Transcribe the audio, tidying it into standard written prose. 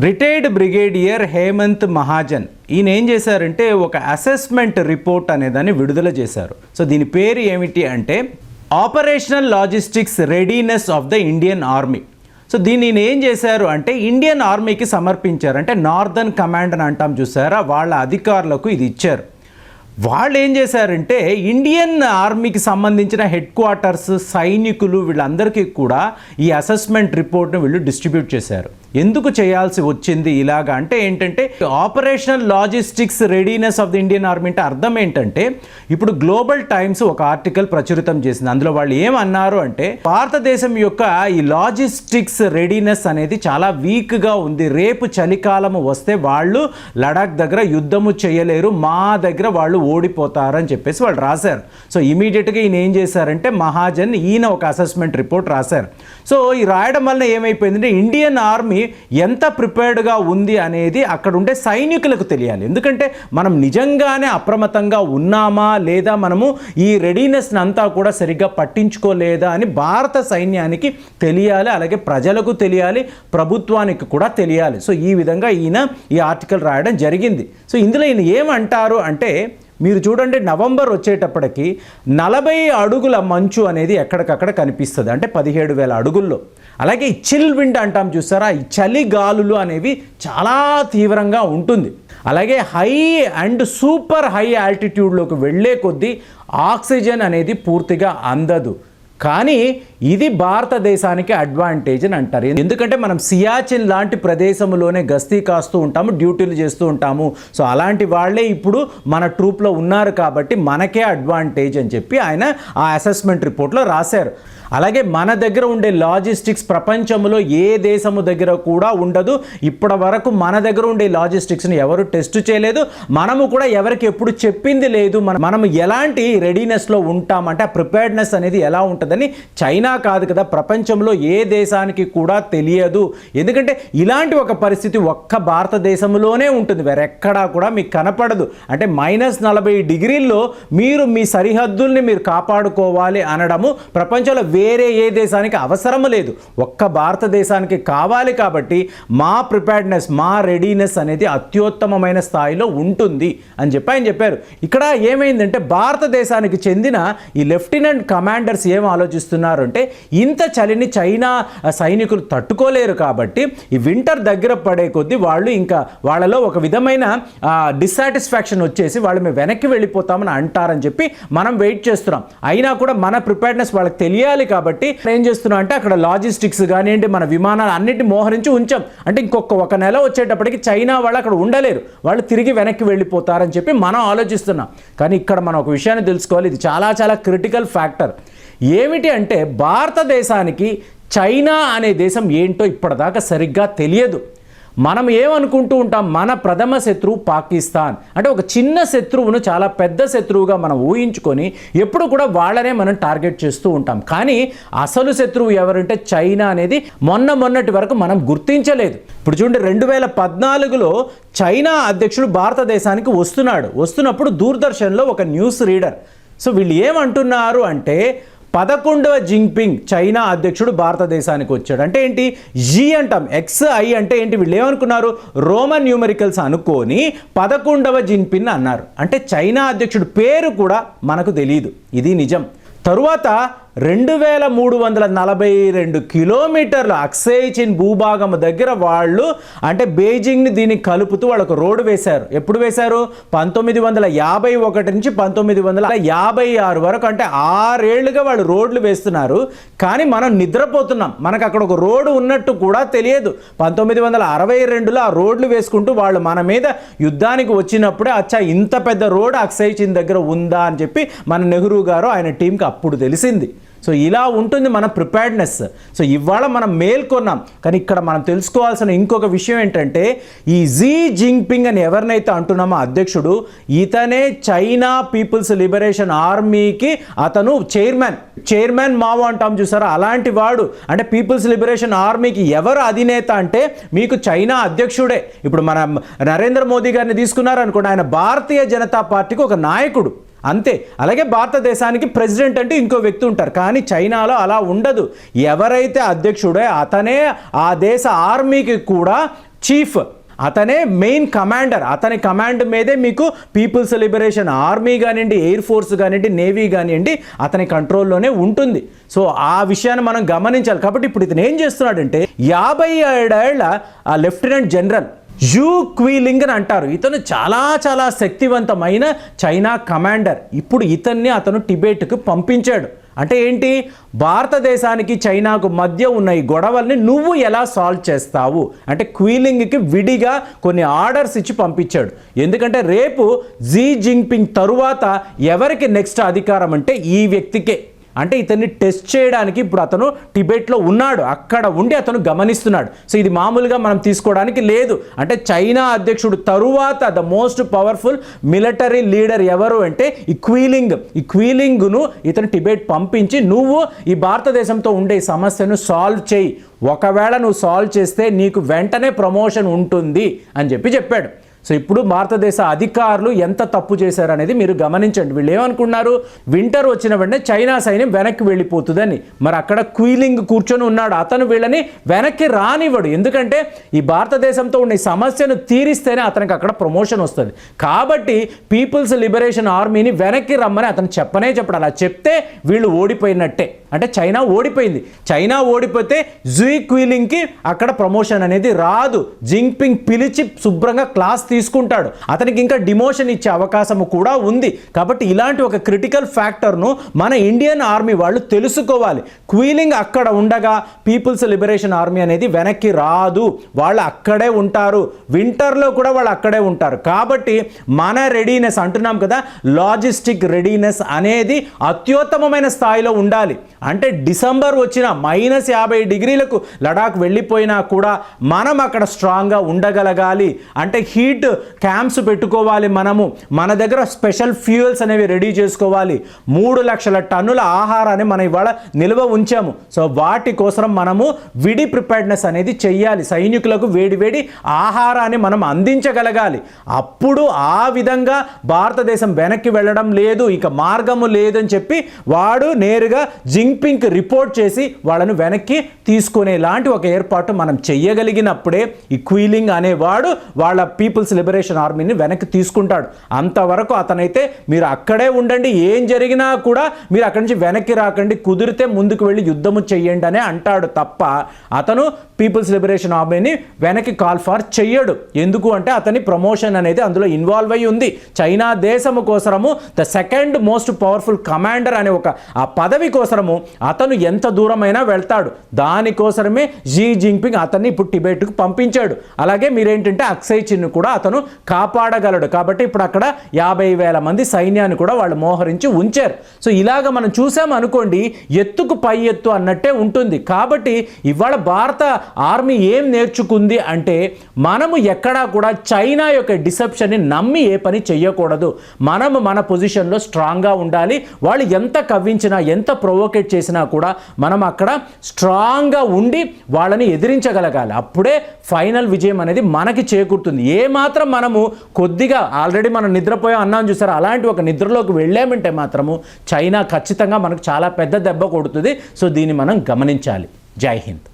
Retired brigadier Hemant Mahajan ఈయన ఏం చేశారంటే ఒక అసెస్మెంట్ రిపోర్ట్ అనేదాన్ని విడుదల చేశారు. సో దీని పేరు ఏమిటి అంటే operational logistics readiness of the Indian army. So దీన్ని ఏం చేశారు అంటే ఇండియన్ ఆర్మీకి సమర్పించారు. అంటే నార్దర్న్ కమాండ్ అని అంటాం చూసారా, వాళ్ళ అధికారులకు ఇది ఇచ్చారు. వాళ్ళు ఏం చేశారంటే ఇండియన్ ఆర్మీకి సంబంధించిన హెడ్ క్వార్టర్స్, సైనికులు వీళ్ళందరికీ కూడా ఈ అసెస్మెంట్ రిపోర్ట్ను వీళ్ళు డిస్ట్రిబ్యూట్ చేశారు. ఎందుకు చేయాల్సి వచ్చింది ఇలాగా అంటే ఏంటంటే operational logistics readiness of the Indian army అంటే అర్థం ఏంటంటే ఇప్పుడు గ్లోబల్ టైమ్స్ ఒక ఆర్టికల్ ప్రచురితం చేసింది. అందులో వాళ్ళు ఏమన్నారు అంటే భారతదేశం యొక్క ఈ లాజిస్టిక్స్ రెడీనెస్ అనేది చాలా వీక్గా ఉంది. రేపు చలికాలము వస్తే వాళ్ళు లడాక్ దగ్గర యుద్ధము చేయలేరు, మా దగ్గర వాళ్ళు ఓడిపోతారని చెప్పేసి వాళ్ళు రాశారు. సో ఇమీడియట్గా ఈయన ఏం చేశారంటే మహాజన్ ఈయన ఒక అసెస్మెంట్ రిపోర్ట్ రాశారు. సో ఈ రాయడం వల్ల ఏమైపోయిందంటే ఇండియన్ ఆర్మీ ఎంత ప్రిపేర్డ్గా ఉంది అనేది అక్కడ ఉండే సైనికులకు తెలియాలి. ఎందుకంటే మనం నిజంగానే అప్రమత్తంగా ఉన్నామా లేదా, మనము ఈ రెడీనెస్ని అంతా కూడా సరిగ్గా పట్టించుకోలేదా అని భారత సైన్యానికి తెలియాలి, అలాగే ప్రజలకు తెలియాలి, ప్రభుత్వానికి కూడా తెలియాలి. సో ఈ విధంగా ఈయన ఈ ఆర్టికల్ రాయడం జరిగింది. సో ఇందులో ఈయన ఏమంటారు అంటే మీరు చూడండి, నవంబర్ వచ్చేటప్పటికి 40 అడుగుల మంచు అనేది ఎక్కడికక్కడ కనిపిస్తుంది, అంటే 17,000 అడుగుల్లో. అలాగే ఈ చిల్ విండ్ అంటాం చూసారా, ఈ చలి గాలులు అనేవి చాలా తీవ్రంగా ఉంటుంది. అలాగే హై అండ్ సూపర్ హై ఆల్టిట్యూడ్లోకి వెళ్ళే కొద్దీ ఆక్సిజన్ అనేది పూర్తిగా అందదు. కానీ ఇది భారతదేశానికి అడ్వాంటేజ్ అని అంటారు. ఎందుకంటే మనం సియాచిన్ లాంటి ప్రదేశంలోనే గస్తీ కాస్తూ ఉంటాము, డ్యూటీలు చేస్తూ ఉంటాము. సో అలాంటి వాళ్ళే ఇప్పుడు మన ట్రూప్లో ఉన్నారు కాబట్టి మనకే అడ్వాంటేజ్ అని చెప్పి ఆయన ఆ అసెస్మెంట్ రిపోర్ట్లో రాశారు. అలాగే మన దగ్గర ఉండే లాజిస్టిక్స్ ప్రపంచంలో ఏ దేశము దగ్గర కూడా ఉండదు. ఇప్పటి వరకు మన దగ్గర ఉండే లాజిస్టిక్స్ని ఎవరు టెస్ట్ చేయలేదు, మనము కూడా ఎవరికి ఎప్పుడు చెప్పింది లేదు. మనం ఎలాంటి రెడీనెస్లో ఉంటామంటే ఆ ప్రిపేర్డ్నెస్ అనేది ఎలా ఉంటుందని చైనా కాదు కదా, ప్రపంచంలో ఏ దేశానికి కూడా తెలియదు. ఎందుకంటే ఇలాంటి ఒక పరిస్థితి ఒక్క భారతదేశంలోనే ఉంటుంది, వేరెక్కడా కూడా మీకు కనపడదు. అంటే -40 డిగ్రీల్లో మీరు మీ సరిహద్దుల్ని మీరు కాపాడుకోవాలి అనడము ప్రపంచంలో వేరే ఏ దేశానికి అవసరం లేదు, ఒక్క భారతదేశానికి కావాలి. కాబట్టి మా ప్రిపేర్డ్నెస్, మా రెడీనెస్ అనేది అత్యుత్తమమైన స్థాయిలో ఉంటుంది అని చెప్పి ఆయన చెప్పారు. ఇక్కడ ఏమైందంటే భారతదేశానికి చెందిన ఈ లెఫ్టినెంట్ కమాండర్స్ ఏం ఆలోచిస్తున్నారు అంటే ఇంత చలిని చైనా సైనికులు తట్టుకోలేరు కాబట్టి ఈ వింటర్ దగ్గర పడే కొద్దీ వాళ్ళు ఇంకా వాళ్ళలో ఒక విధమైన డిస్సాటిస్ఫాక్షన్ వచ్చేసి వాళ్ళు మేము వెనక్కి వెళ్ళిపోతామని అంటారని చెప్పి మనం వెయిట్ చేస్తున్నాం. అయినా కూడా మన ప్రిపేర్డ్నెస్ వాళ్ళకి తెలియాలి కాబట్టి ఏం చేస్తున్నాం అంటే అక్కడ లాజిస్టిక్స్ కానివ్వండి, మన విమానాలు అన్నింటినీ మోహరించి ఉంచాం. అంటే ఒక నెల వచ్చేటప్పటికి చైనా వాళ్ళు అక్కడ ఉండలేరు, వాళ్ళు తిరిగి వెనక్కి వెళ్ళిపోతారని చెప్పి మనం ఆలోచిస్తున్నాం. కానీ ఇక్కడ మనం ఒక విషయాన్ని తెలుసుకోవాలి, ఇది చాలా చాలా క్రిటికల్ ఫ్యాక్టర్. ఏమిటి అంటే భారతదేశానికి చైనా అనే దేశం ఏంటో ఇప్పటిదాకా సరిగ్గా తెలియదు. మనం ఏమనుకుంటూ ఉంటాం, మన ప్రథమ శత్రువు పాకిస్తాన్, అంటే ఒక చిన్న శత్రువును చాలా పెద్ద శత్రువుగా మనం ఊహించుకొని ఎప్పుడు కూడా వాళ్ళనే మనం టార్గెట్ చేస్తూ ఉంటాం. కానీ అసలు శత్రువు ఎవరంటే చైనా అనేది మొన్నటి వరకు మనం గుర్తించలేదు. ఇప్పుడు చూడండి, 2014లో చైనా అధ్యక్షుడు భారతదేశానికి వస్తున్నప్పుడు దూరదర్శన్లో ఒక న్యూస్ రీడర్, సో వీళ్ళు ఏమంటున్నారు అంటే 11వ జింగ్పింగ్ చైనా అధ్యక్షుడు భారతదేశానికి వచ్చాడు. అంటే ఏంటి, జీ అంటాం, XI అంటే ఏంటి, వీళ్ళు ఏమనుకున్నారు, రోమన్ న్యూమరికల్స్ అనుకొని 11వ జింగ్పింగ్ అన్నారు. అంటే చైనా అధ్యక్షుడు పేరు కూడా మనకు తెలియదు, ఇది నిజం. తరువాత 2342 కిలోమీటర్ల అక్సేయ్ చిన్ భూభాగం దగ్గర వాళ్ళు అంటే బీజింగ్ని దీనికి కలుపుతూ వాళ్ళకు రోడ్డు వేశారు. ఎప్పుడు వేశారు, 1951 నుంచి 1956 వరకు, అంటే 6 ఏళ్లుగా వాళ్ళు రోడ్లు వేస్తున్నారు. కానీ మనం నిద్రపోతున్నాం, మనకు అక్కడ ఒక రోడ్డు ఉన్నట్టు కూడా తెలియదు. 1962లో ఆ రోడ్లు వేసుకుంటూ వాళ్ళు మన మీద యుద్ధానికి వచ్చినప్పుడే అచ్చా ఇంత పెద్ద రోడ్ అక్సేయ్ చిన్ దగ్గర ఉందా అని చెప్పి మన నెహ్రూ గారు ఆయన టీంకి అప్పుడు తెలిసింది. సో ఇలా ఉంటుంది మన ప్రిపేర్డ్నెస్. సో ఇవాళ మనం మేల్కొన్నాం. కానీ ఇక్కడ మనం తెలుసుకోవాల్సిన ఇంకొక విషయం ఏంటంటే ఈ జీ జింగ్పింగ్ అని ఎవరినైతే అంటున్నామో అధ్యక్షుడు, ఇతనే చైనా పీపుల్స్ లిబరేషన్ ఆర్మీకి అతను చైర్మన్ మావో అంటాం చూసారా, అలాంటి వాడు. అంటే పీపుల్స్ లిబరేషన్ ఆర్మీకి ఎవరు అధినేత అంటే మీకు చైనా అధ్యక్షుడే. ఇప్పుడు మన నరేంద్ర మోదీ గారిని తీసుకున్నారనుకోండి, ఆయన భారతీయ జనతా పార్టీకి ఒక నాయకుడు. అంతే. అలాగే భారతదేశానికి ప్రెసిడెంట్ అంటే ఇంకో వ్యక్తి ఉంటారు, కానీ చైనాలో అలా ఉండదు. ఎవరైతే అధ్యక్షుడో అతనే ఆ దేశ ఆర్మీకి కూడా చీఫ్, అతనే మెయిన్ కమాండర్. అతని కమాండ్ మీదే మీకు పీపుల్స్ లిబరేషన్ ఆర్మీ కానివ్వండి, ఎయిర్ ఫోర్స్ కానివ్వండి, నేవీ కానివ్వండి, అతని కంట్రోల్లోనే ఉంటుంది. సో ఆ విషయాన్ని మనం గమనించాలి. కాబట్టి ఇప్పుడు ఇతను ఏం చేస్తున్నాడంటే 57 ఏళ్ల లెఫ్టినెంట్ జనరల్ జూ క్వీలింగ్ అని అంటారు. ఇతను చాలా శక్తివంతమైన చైనా కమాండర్. ఇప్పుడు ఇతన్ని అతను టిబెట్కు పంపించాడు. అంటే ఏంటి, భారతదేశానికి చైనాకు మధ్య ఉన్న ఈ గొడవల్ని నువ్వు ఎలా సాల్వ్ చేస్తావు అంటే క్వీలింగ్కి విడిగా కొన్ని ఆర్డర్స్ ఇచ్చి పంపించాడు. ఎందుకంటే రేపు జీ జిన్పింగ్ తరువాత ఎవరికి నెక్స్ట్ అధికారం అంటే ఈ వ్యక్తికే. అంటే ఇతన్ని టెస్ట్ చేయడానికి ఇప్పుడు అతను టిబెట్లో ఉన్నాడు, అక్కడ ఉండి అతను గమనిస్తున్నాడు. సో ఇది మామూలుగా మనం తీసుకోవడానికి లేదు. అంటే చైనా అధ్యక్షుడు తరువాత the most powerful military leader ఎవరు అంటే ఈ క్వీలింగ్ను ఇతను టిబెట్ పంపించి నువ్వు ఈ భారతదేశంతో ఉండే సమస్యను సాల్వ్ చేయి, ఒకవేళ నువ్వు సాల్వ్ చేస్తే నీకు వెంటనే ప్రమోషన్ ఉంటుంది అని చెప్పాడు. సో ఇప్పుడు భారతదేశ అధికారులు ఎంత తప్పు చేశారనేది మీరు గమనించండి. వీళ్ళు ఏమనుకున్నారు, వింటర్ వచ్చిన వెంటనే చైనా సైన్యం వెనక్కి వెళ్ళిపోతుందని. మరి అక్కడ క్వీలింగ్ కూర్చొని ఉన్నాడు, అతను వీళ్ళని వెనక్కి రానివ్వడు. ఎందుకంటే ఈ భారతదేశంతో ఉన్న ఈ సమస్యను తీరిస్తేనే అతనికి అక్కడ ప్రమోషన్ వస్తుంది. కాబట్టి పీపుల్స్ లిబరేషన్ ఆర్మీని వెనక్కి రమ్మని అతను చెప్పడు. అలా చెప్తే వీళ్ళు ఓడిపోయినట్టే. అంటే చైనా ఓడిపోయింది. చైనా ఓడిపోతే జూ క్వీలింగ్కి అక్కడ ప్రమోషన్ అనేది రాదు. జిన్పింగ్ పిలిచి శుభ్రంగా క్లాస్ తీసుకుంటాడు, అతనికి ఇంకా డిమోషన్ ఇచ్చే అవకాశం కూడా ఉంది. కాబట్టి ఇలాంటి ఒక క్రిటికల్ ఫ్యాక్టర్ను మన ఇండియన్ ఆర్మీ వాళ్ళు తెలుసుకోవాలి. క్వీలింగ్ అక్కడ ఉండగా పీపుల్స్ లిబరేషన్ ఆర్మీ అనేది వెనక్కి రాదు, వాళ్ళు అక్కడే ఉంటారు. వింటర్లో కూడా వాళ్ళు అక్కడే ఉంటారు. కాబట్టి మన రెడీనెస్ అంటున్నాం కదా, లాజిస్టిక్ రెడీనెస్ అనేది అత్యుత్తమమైన స్థాయిలో ఉండాలి. అంటే డిసెంబర్ వచ్చిన -50 డిగ్రీలకు లడాక్ వెళ్ళిపోయినా కూడా మనం అక్కడ స్ట్రాంగ్గా ఉండగలగాలి. అంటే హీట్ క్యాంప్స్ పెట్టుకోవాలి. మన దగ్గర స్పెషల్ ఫ్యూయల్స్ అనేవి రెడీ చేసుకోవాలి. 3 లక్షల టన్నుల ఆహారాన్ని మనం ఇవాళ నిల్వ ఉంచాము. సో వాటి కోసం మనము విడి ప్రిపేర్డ్నెస్ అనేది చెయ్యాలి. సైనికులకు వేడి ఆహారాన్ని మనం అందించగలగాలి. అప్పుడు ఆ విధంగా భారతదేశం వెనక్కి వెళ్ళడం లేదు, ఇక మార్గము లేదని చెప్పి వాడు నేరుగా జిన్పింగ్ రిపోర్ట్ చేసి వాళ్ళను వెనక్కి తీసుకునేలాంటి ఒక ఏర్పాటు మనం చెయ్యగలిగినప్పుడే ఈ క్వీలింగ్ అనేవాడు వాళ్ళ పీపుల్స్ లిబరేషన్ ఆర్మీని వెనక్కి తీసుకుంటాడు. అంతవరకు అతనైతే మీరు అక్కడే ఉండండి, ఏం జరిగినా కూడా మీరు అక్కడి నుంచి వెనక్కి రాకండి, కుదిరితే ముందుకు వెళ్ళి యుద్ధము చెయ్యండి అనే అంటాడు తప్ప అతను పీపుల్స్ లిబరేషన్ ఆర్మీని వెనక్కి కాల్ ఫార్ చెయ్యడు. ఎందుకు అంటే అతని ప్రమోషన్ అనేది అందులో ఇన్వాల్వ్ అయ్యి ఉంది. చైనా దేశము కోసము the second most powerful commander అనే ఒక ఆ పదవి కోసము అతను ఎంత దూరమైనా వెళ్తాడు. దానికోసమే జీ జిన్పింగ్ అతన్ని ఇప్పుడు టిబెట్కు పంపించాడు. అలాగే మీరేంటంటే అక్సై చిన్ను కూడా అతను కాపాడగలడు. కాబట్టి ఇప్పుడు అక్కడ 50,000 మంది సైన్యాన్ని కూడా వాళ్ళు మోహరించి ఉంచారు. సో ఇలాగ మనం చూసాము అనుకోండి, ఎత్తుకు పై ఎత్తు అన్నట్టే ఉంటుంది. కాబట్టి ఇవాళ భారత ఆర్మీ ఏం నేర్చుకుంది అంటే మనము ఎక్కడా కూడా చైనా యొక్క డిసెప్షన్ని నమ్మి ఏ పని చెయ్యకూడదు. మనము మన పొజిషన్లో స్ట్రాంగ్గా ఉండాలి. వాళ్ళు ఎంత కవ్వించినా ఎంత ప్రొవోకేట్ చేసినా కూడా మనం అక్కడ స్ట్రాంగ్గా ఉండి వాళ్ళని ఎదిరించగలగాలి. అప్పుడే ఫైనల్ విజయం అనేది మనకి చేకూరుతుంది. ఏమాత్రం మనము కొద్దిగా ఆల్రెడీ మనం నిద్రపోయాం అన్నాం చూసారా, అలాంటి ఒక నిద్రలోకి వెళ్ళామంటే మాత్రము చైనా ఖచ్చితంగా మనకు చాలా పెద్ద దెబ్బ కొడుతుంది. సో దీన్ని మనం గమనించాలి. జై హింద్.